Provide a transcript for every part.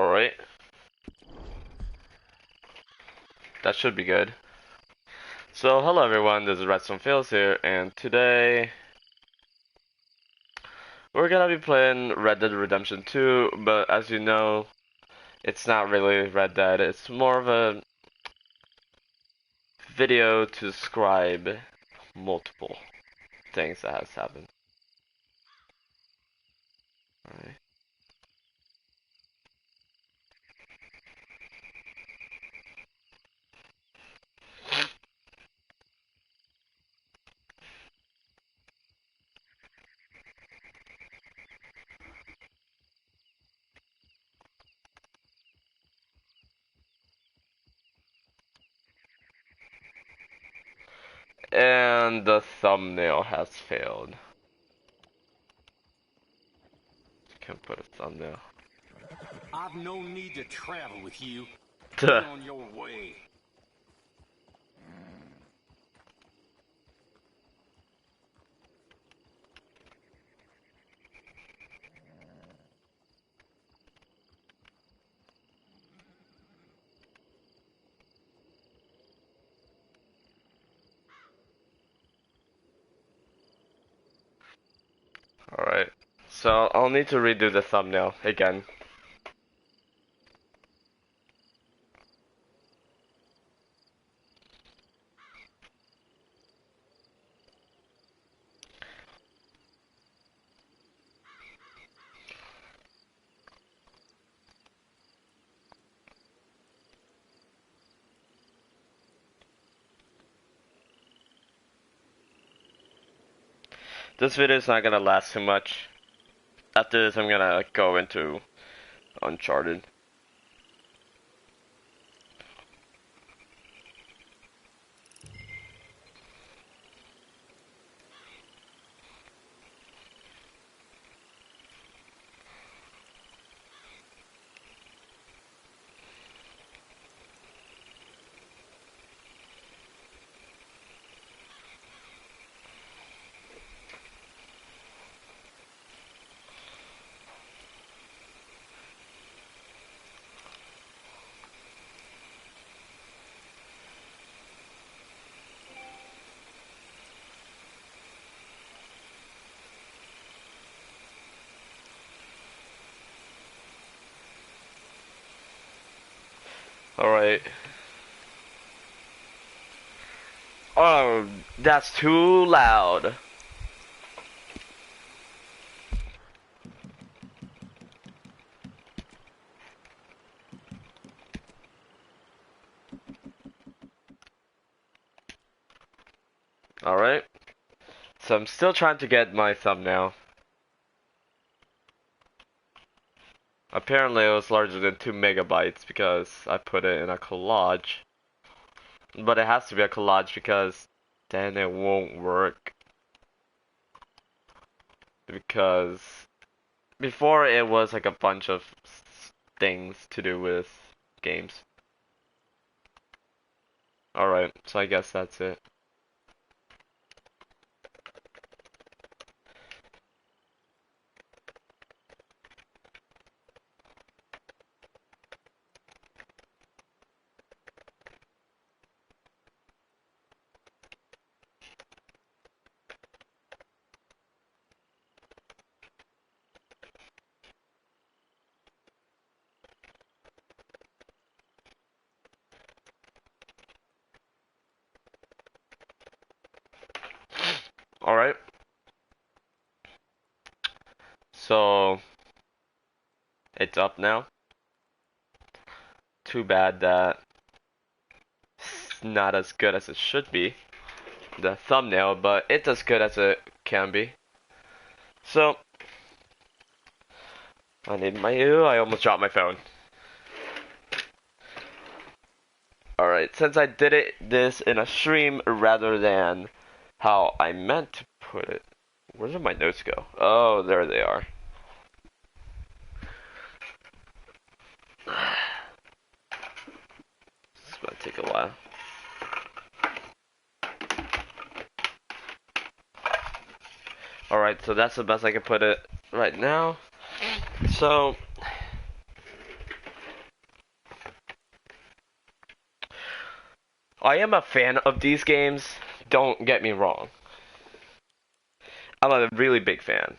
Alright. That should be good. So, hello everyone, this is redstonefails here, and today we're gonna be playing Red Dead Redemption 2, but as you know, it's not really Red Dead, it's more of a video to describe multiple things that has happened. Alright. And the thumbnail has failed. Can't put a thumbnail. I've no need to travel with you. Be on your way. Alright. So I'll need to redo the thumbnail again. This video is not gonna last too much. After this, I'm gonna go into Uncharted. Alright. Oh, that's too loud. Alright. So I'm still trying to get my thumbnail. Apparently it was larger than 2 megabytes because I put it in a collage. But it has to be a collage because then it won't work. Because before it was like a bunch of things to do with games. Alright, so I guess that's it. Alright. So it's up now. Too bad that it's not as good as it should be, the thumbnail, but it's as good as it can be. So I almost dropped my phone. Alright, since I did this in a stream rather than how I meant to put it. Where did my notes go? Oh, there they are. This is gonna take a while. Alright, so that's the best I can put it right now. So I am a fan of these games. Don't get me wrong. I'm a really big fan.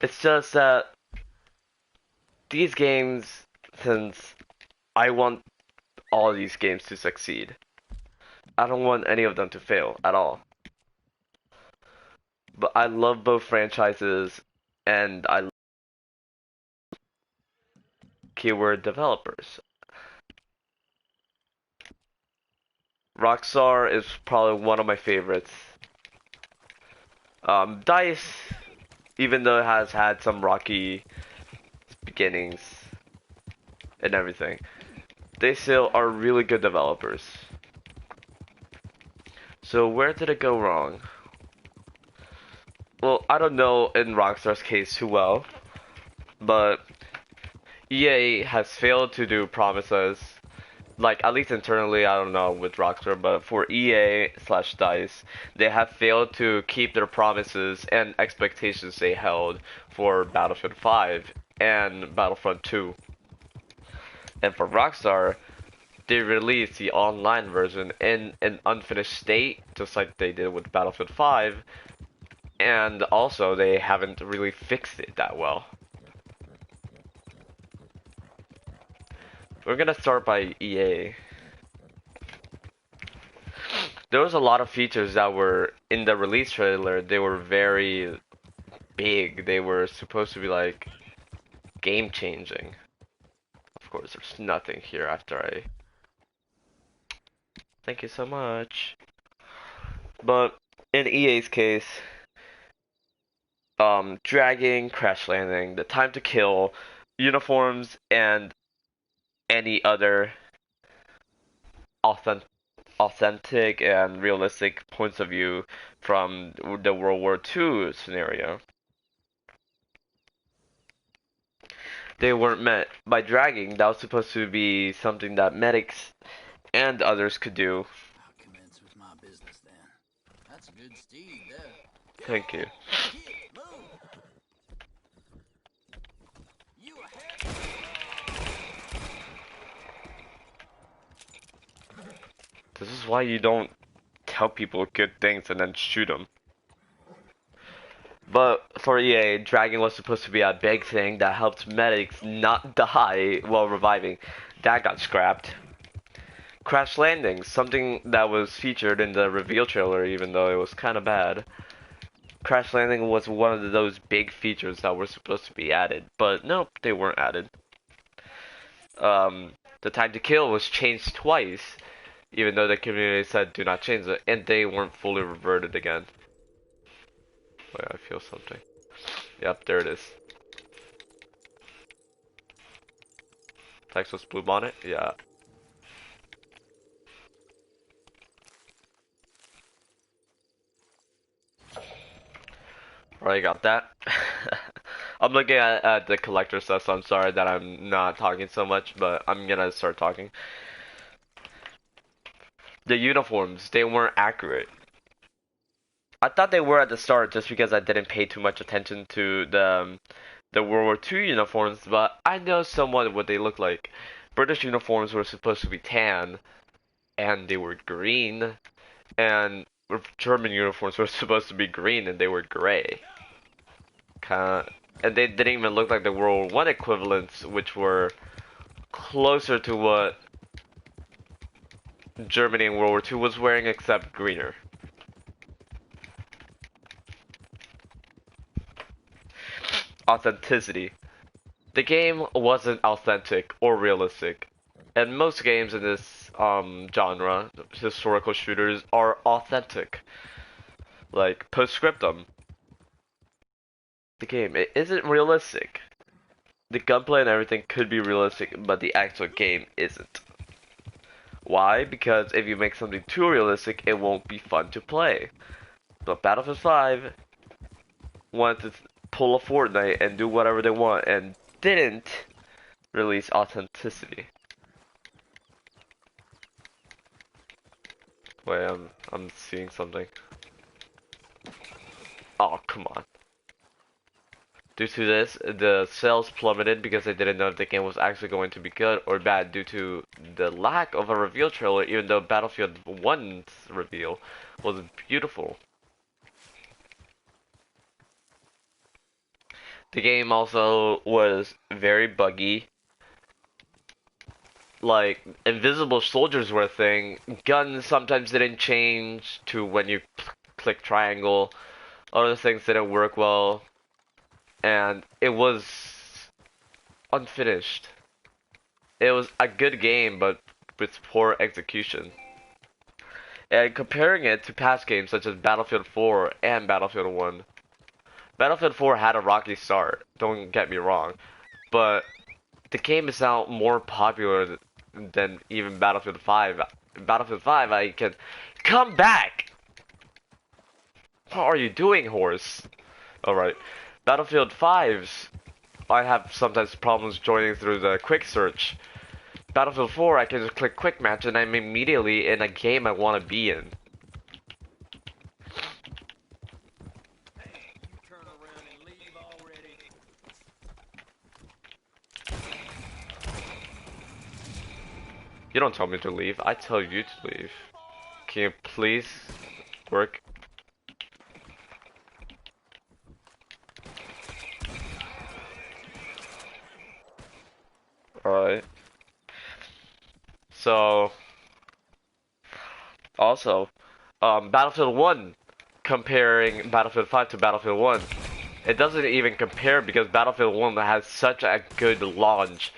It's just that these games, since I want all these games to succeed, I don't want any of them to fail at all. But I love both franchises, and I love keyword developers. Rockstar is probably one of my favorites. DICE, even though it has had some rocky beginnings and everything, they still are really good developers. So where did it go wrong? Well, I don't know in Rockstar's case too well, but EA has failed to do promises. Like, at least internally, I don't know with Rockstar, but for EA slash DICE, they have failed to keep their promises and expectations they held for Battlefield 5 and Battlefront 2. And for Rockstar, they released the online version in an unfinished state, just like they did with Battlefield 5, and also they haven't really fixed it that well. We're gonna start by EA. There was a lot of features that were in the release trailer. They were very big. They were supposed to be like game changing. Of course, there's nothing here after I. Thank you so much. But in EA's case, dragging, crash landing, the time to kill, uniforms, and any other authentic and realistic points of view from the World War II scenario. They weren't met. By dragging, that was supposed to be something that medics and others could do. I'll commence with my business then. That's a good steed there. Thank you. This is why you don't tell people good things and then shoot them. But for EA, dragging was supposed to be a big thing that helped medics not die while reviving. That got scrapped. Crash landing, something that was featured in the reveal trailer even though it was kind of bad. Crash landing was one of those big features that were supposed to be added, but nope, they weren't added. The time to kill was changed twice, even though the community said do not change it, and they weren't fully reverted again. Wait, I feel something. Yep, there it is. Texas Blue Bonnet? Yeah. Alright, got that. I'm looking at the collector stuff, so I'm sorry that I'm not talking so much, but I'm gonna start talking. The uniforms, they weren't accurate. I thought they were at the start just because I didn't pay too much attention to the World War II uniforms, but I know somewhat what they look like. British uniforms were supposed to be tan, and they were green, and German uniforms were supposed to be green, and they were gray. Kinda, and they didn't even look like the World War I equivalents, which were closer to what Germany in World War II was wearing, except greener. Authenticity. The game wasn't authentic or realistic, and most games in this genre, historical shooters, are authentic. Like Postscriptum. The game, it isn't realistic. The gunplay and everything could be realistic, but the actual game isn't. Why? Because if you make something too realistic, it won't be fun to play. But Battlefield 5 wanted to pull a Fortnite and do whatever they want, and didn't release authenticity. Wait, I'm seeing something. Oh, come on. Due to this, the sales plummeted because they didn't know if the game was actually going to be good or bad due to the lack of a reveal trailer, even though Battlefield 1's reveal was beautiful. The game also was very buggy. Like, invisible soldiers were a thing. Guns sometimes didn't change to when you click triangle. Other things didn't work well. And it was unfinished. It was a good game, but with poor execution. And comparing it to past games such as Battlefield 4 and Battlefield 1, Battlefield 4 had a rocky start, don't get me wrong, but the game is now more popular than even Battlefield 5. Battlefield 5, I can come back! What are you doing, horse? Alright. Battlefield 5's, I have sometimes problems joining through the quick search. Battlefield 4, I can just click quick match and I'm immediately in a game I want to be in. You don't tell me to leave, I tell you to leave. Can you please work? Alright. So, also, Battlefield 1, comparing Battlefield 5 to Battlefield 1, it doesn't even compare because Battlefield 1 has such a good launch,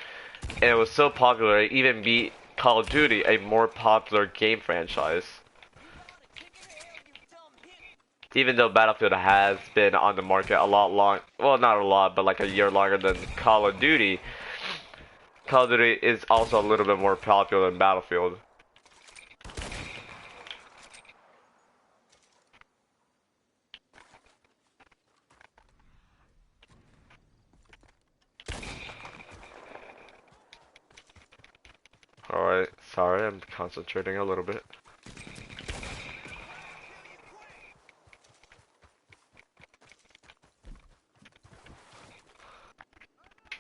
and it was so popular it even beat Call of Duty, a more popular game franchise. Even though Battlefield has been on the market a lot long, well, not a lot, but like a year longer than Call of Duty, Call of Duty is also a little bit more popular than Battlefield. Alright, sorry, I'm concentrating a little bit.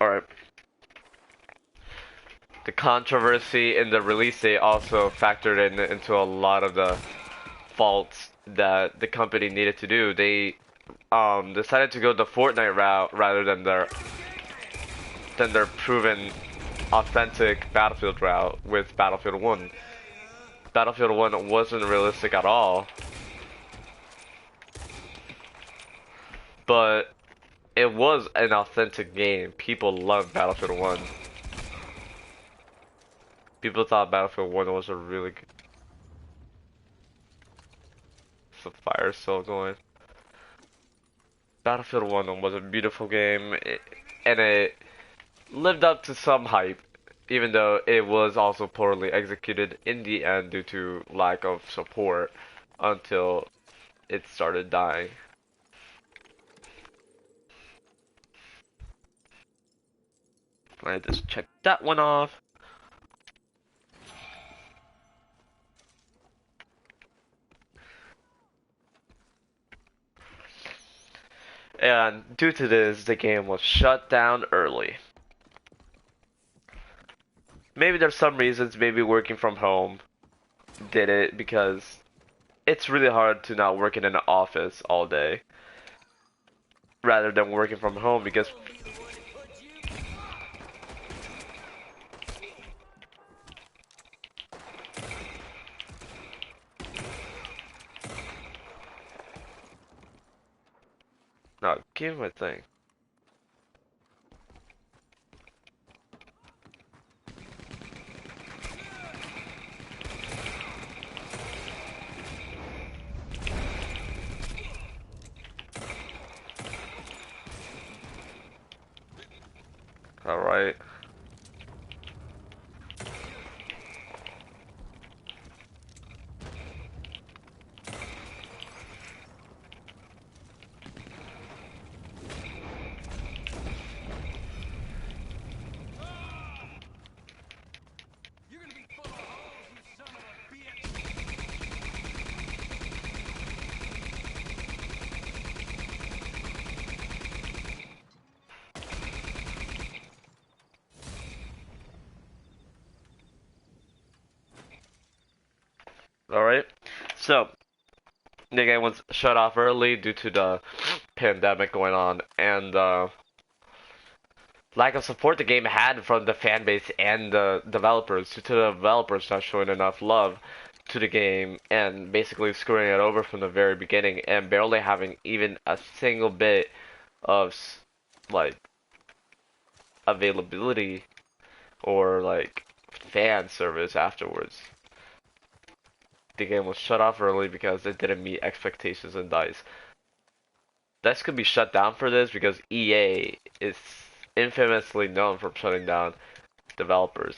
Alright. The controversy in the release date also factored into a lot of the faults that the company needed to do. They decided to go the Fortnite route rather than their proven authentic Battlefield route with Battlefield 1. Battlefield 1 wasn't realistic at all, but it was an authentic game. People loved Battlefield 1. People thought Battlefield 1 was a really good... The fire is still going. Battlefield 1 was a beautiful game, and it lived up to some hype, even though it was also poorly executed in the end due to lack of support until it started dying. I just checked that one off. And due to this, the game was shut down early. Maybe there's some reasons, maybe working from home did it, because it's really hard to not work in an office all day rather than working from home because no, give me my thing. Alright. Alright? So, the game was shut off early due to the pandemic going on, and lack of support the game had from the fan base and the developers, due to the developers not showing enough love to the game and basically screwing it over from the very beginning and barely having even a single bit of like availability or like fan service afterwards. The game was shut off early because it didn't meet expectations in DICE. DICE could be shut down for this because EA is infamously known for shutting down developers.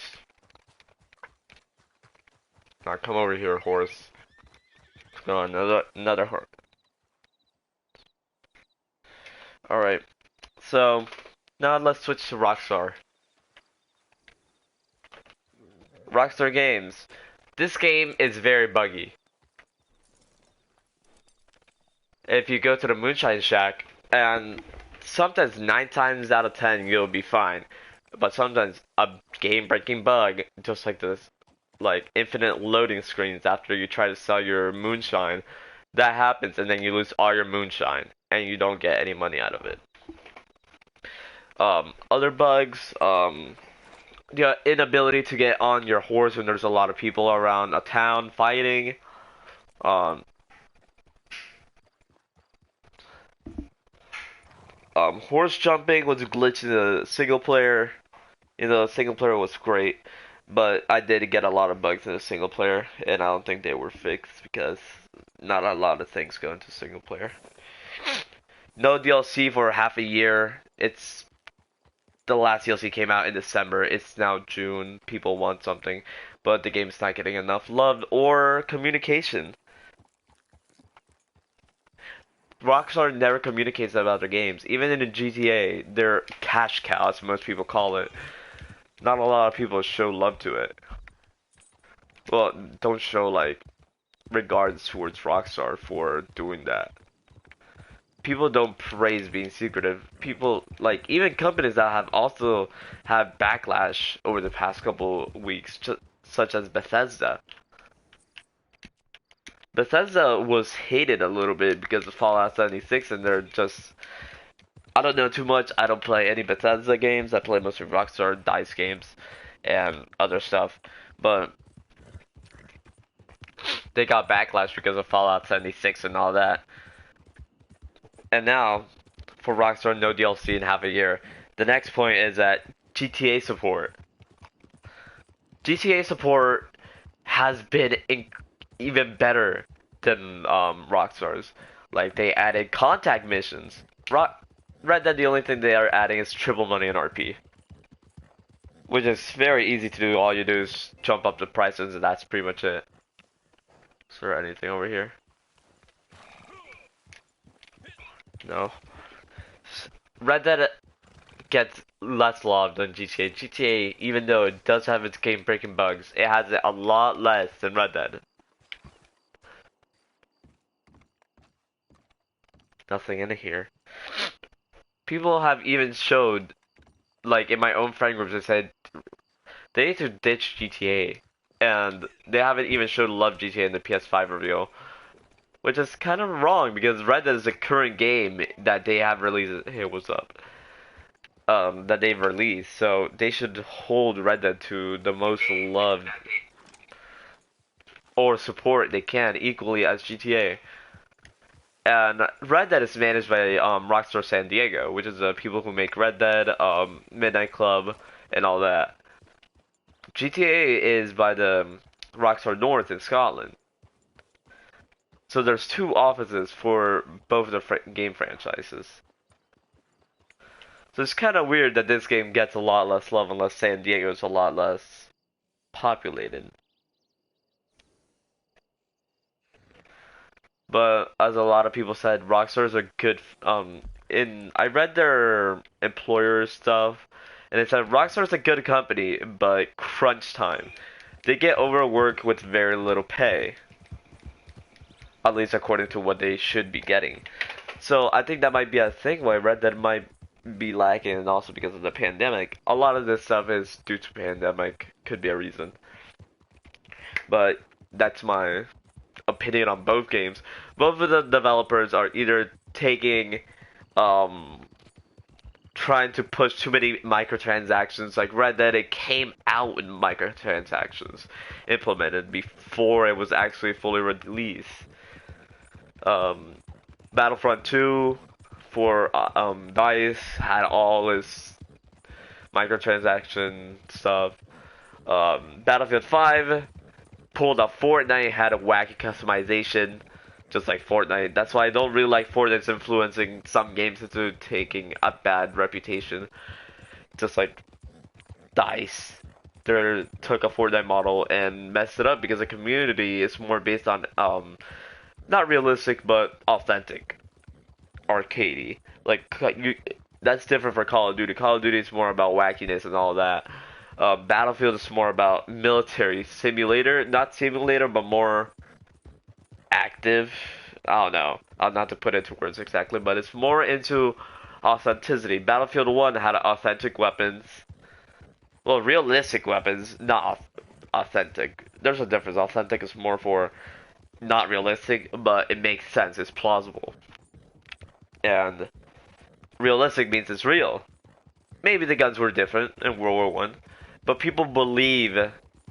Now come over here, horse. Let's go on another horse. Alright, so now let's switch to Rockstar. Rockstar Games. This game is very buggy. If you go to the Moonshine Shack, and sometimes 9 times out of 10 you'll be fine, but sometimes a game-breaking bug, just like this, like infinite loading screens after you try to sell your moonshine, that happens, and then you lose all your moonshine, and you don't get any money out of it. Other bugs, the inability to get on your horse when there's a lot of people around a town fighting. Horse jumping was a glitch in the single player. The single player was great, but I did get a lot of bugs in the single player, and I don't think they were fixed because not a lot of things go into single player. No DLC for half a year. It's the last DLC came out in December. It's now June. People want something, but the game's not getting enough love or communication. Rockstar never communicates about their games. Even in the GTA, they're cash cows, most people call it. Not a lot of people show love to it. Well, don't show, like, regards towards Rockstar for doing that. People don't praise being secretive. People, like, even companies that have also had backlash over the past couple weeks, such as Bethesda. Bethesda was hated a little bit because of Fallout 76, and they're just... I don't know too much. I don't play any Bethesda games. I play mostly Rockstar, DICE games, and other stuff. But they got backlash because of Fallout 76 and all that. And now, for Rockstar, no DLC in half a year. The next point is that GTA support. GTA support has been even better than Rockstar's. Like, they added contact missions. Red Dead, the only thing they are adding is triple money and RP. Which is very easy to do. All you do is jump up the prices, and that's pretty much it. Is there anything over here? No. Red Dead gets less love than GTA. GTA, even though it does have its game-breaking bugs, it has it a lot less than Red Dead. Nothing in here. People have even showed, like in my own friend groups, they said they need to ditch GTA, and they haven't even showed love GTA in the PS5 reveal, which is kind of wrong because Red Dead is the current game that they have released. Hey, what's up? That they've released, so they should hold Red Dead to the most love or support they can equally as GTA. And Red Dead is managed by Rockstar San Diego, which is the people who make Red Dead, Midnight Club, and all that. GTA is by the Rockstar North in Scotland. So there's 2 offices for both the game franchises. So it's kind of weird that this game gets a lot less love unless San Diego is a lot less populated. But as a lot of people said, Rockstar's are good. I read their employer stuff, and it said Rockstar's a good company, but crunch time. They get overworked with very little pay. At least according to what they should be getting. So I think that might be a thing why Red Dead might be lacking, and also because of the pandemic. A lot of this stuff is due to pandemic, could be a reason. But that's my opinion on both games. Both of the developers are either taking trying to push too many microtransactions. Like Red Dead, it came out with microtransactions implemented before it was actually fully released. Um, Battlefront 2 for DICE had all this microtransaction stuff. Battlefield 5 pulled up Fortnite, had a wacky customization, just like Fortnite. That's why I don't really like Fortnite's influencing some games into taking a bad reputation. Just like DICE. They took a Fortnite model and messed it up because the community is more based on not realistic but authentic, arcadey. Like that's different for Call of Duty. Call of Duty is more about wackiness and all that. Battlefield is more about military simulator, not simulator, but more active. I don't know. Not to put it into words exactly, but it's more into authenticity. Battlefield 1 had authentic weapons. Well, realistic weapons, not authentic. There's a difference. Authentic is more for not realistic, but it makes sense. It's plausible. And realistic means it's real. Maybe the guns were different in World War One, but people believe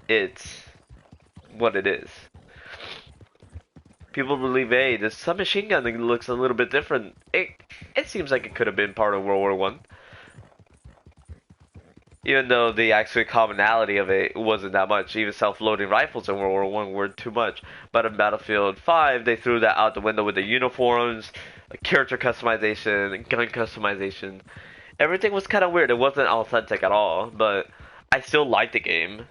it's what it is. People believe, hey, this submachine gun looks a little bit different. It seems like it could have been part of World War One, even though the actual commonality of it wasn't that much. Even self-loading rifles in World War One were too much. But in Battlefield 5, they threw that out the window with the uniforms, character customization, gun customization. Everything was kind of weird. It wasn't authentic at all, but I still like the game.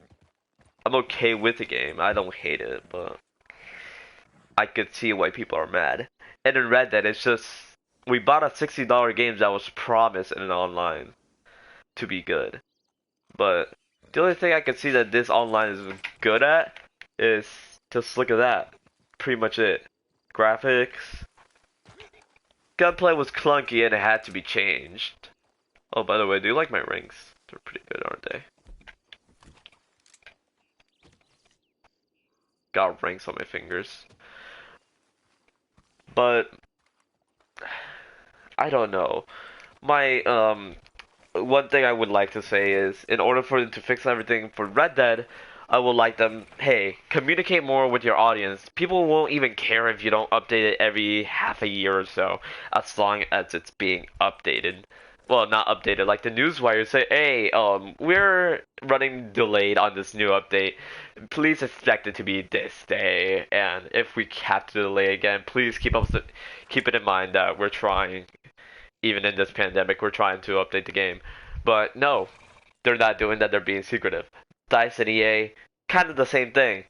I'm okay with the game. I don't hate it, but I could see why people are mad. And in Red Dead, it's just we bought a $60 game that was promised in an online to be good. But the only thing I can see that this online is good at is just look at that. Pretty much it. Graphics. Gunplay was clunky and it had to be changed. Oh, by the way, do you like my rings? They're pretty good, aren't they? Got rings on my fingers. But I don't know. My one thing I would like to say is, in order for them to fix everything for Red Dead, I would like them, hey, communicate more with your audience. People won't even care if you don't update it every half a year or so, as long as it's being updated. Well, not updated, like the newswire say, hey, we're running delayed on this new update. Please expect it to be this day, and if we have to delay again, please keep it in mind that we're trying, even in this pandemic, we're trying to update the game. But no, they're not doing that, they're being secretive. DICE and EA, kind of the same thing.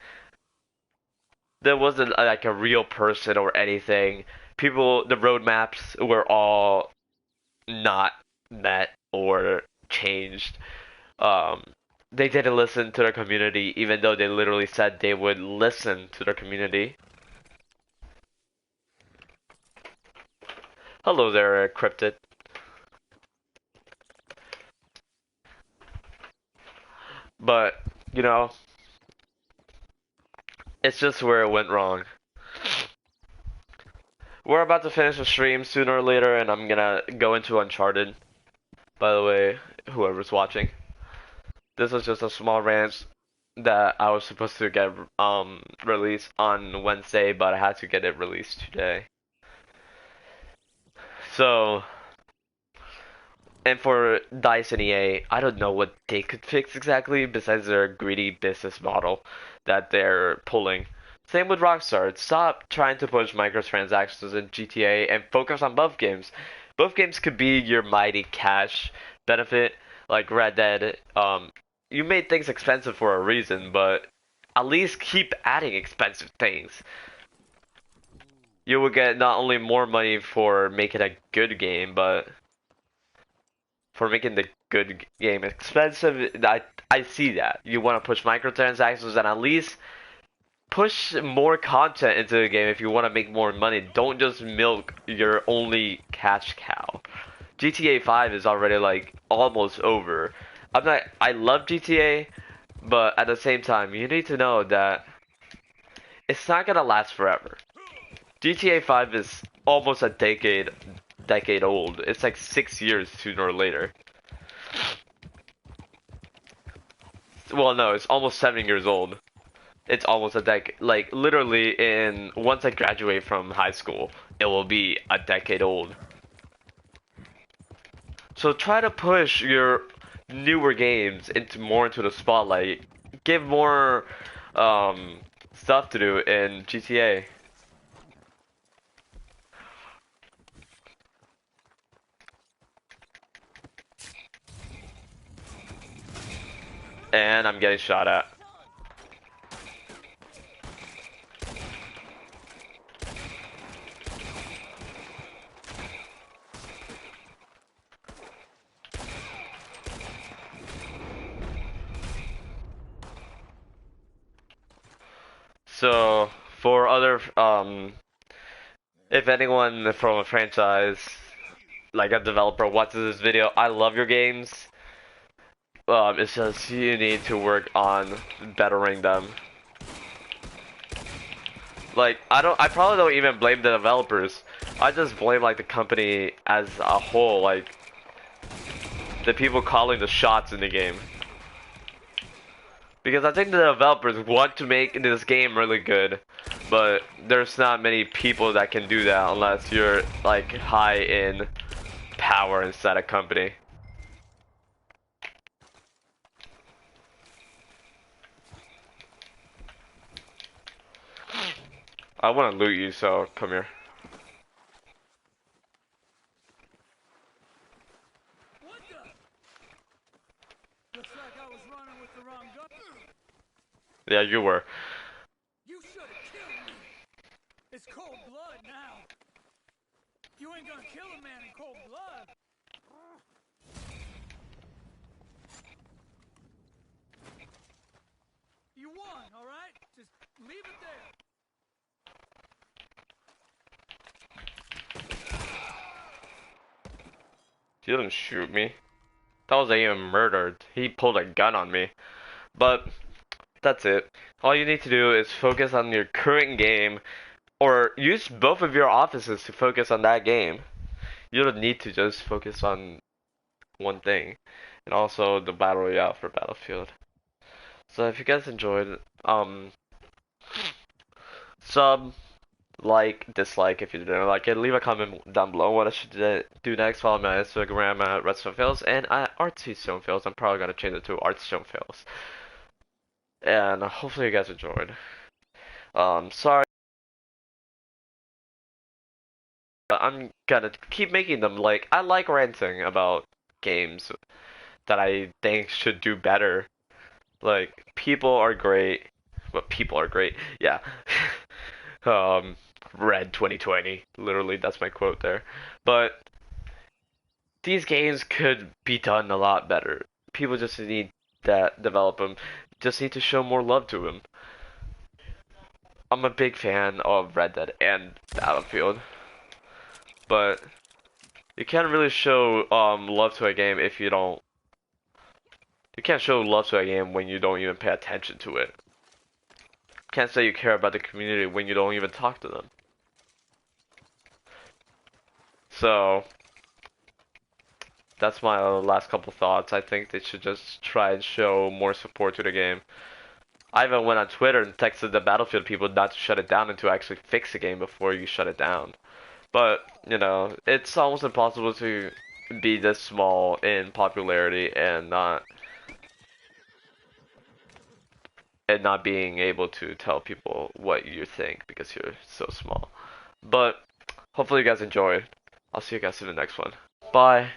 There wasn't like a real person or anything. People, the roadmaps were all not met or changed. They didn't listen to their community, even though they literally said they would listen to their community. Hello there, Cryptid. But, you know, it's just where it went wrong. We're about to finish the stream sooner or later, and I'm gonna go into Uncharted. By the way, whoever's watching. This was just a small rant that I was supposed to get released on Wednesday, but I had to get it released today. So, and for DICE and EA, I don't know what they could fix exactly besides their greedy business model that they're pulling. Same with Rockstar. Stop trying to push microtransactions in GTA and focus on both games. Both games could be your mighty cash benefit, like Red Dead. You made things expensive for a reason, but at least keep adding expensive things. You will get not only more money for making a good game, but for making the good game expensive. I see that. You want to push microtransactions and at least push more content into the game if you want to make more money. Don't just milk your only cash cow. GTA 5 is already like almost over. I love GTA, but at the same time, you need to know that it's not gonna last forever. GTA 5 is almost a decade old. It's like 6 years sooner or later. Well, no, it's almost 7 years old. It's almost a decade. Like literally, in once I graduate from high school, it will be a decade old. So try to push your newer games into the spotlight. Give more stuff to do in GTA. And I'm getting shot at. So for other if anyone from a franchise like a developer watches this video, I love your games. It's just you need to work on bettering them. Like I probably don't even blame the developers. I just blame like the company as a whole, like the people calling the shots in the game. Because I think the developers want to make this game really good, but there's not many people that can do that unless you're like high in power inside a company. I want to loot you, so come here. What the? Looks like I was running with the wrong gun. Yeah, you were. You should have killed me. It's cold blood now. You ain't gonna kill a man in cold blood. You won, all right? Just leave it there. He didn't shoot me. That was even murdered. He pulled a gun on me. But that's it. All you need to do is focus on your current game, or use both of your offices to focus on that game. You don't need to just focus on one thing. And also the Battle Royale for Battlefield. So if you guys enjoyed, sub, like, dislike if you didn't like it. Leave a comment down below what I should do next. Follow me on Instagram at redstonefails and at rtstonefails. I'm probably gonna change it to rtstonefails. And hopefully you guys enjoyed. Sorry, but I'm gonna keep making them. Like, I like ranting about games that I think should do better. Like, people are great. But people are great. Yeah. Red 2020. Literally, that's my quote there. But these games could be done a lot better. People just need that develop them. Just need to show more love to them. I'm a big fan of Red Dead and Battlefield, but you can't really show love to a game if you don't. You can't show love to a game when you don't even pay attention to it. You can't say you care about the community when you don't even talk to them. So that's my last couple thoughts. I think they should just try and show more support to the game. I even went on Twitter and texted the Battlefield people not to shut it down and to actually fix the game before you shut it down. But, you know, it's almost impossible to be this small in popularity and not being able to tell people what you think because you're so small. But hopefully you guys enjoyed. I'll see you guys in the next one. Bye.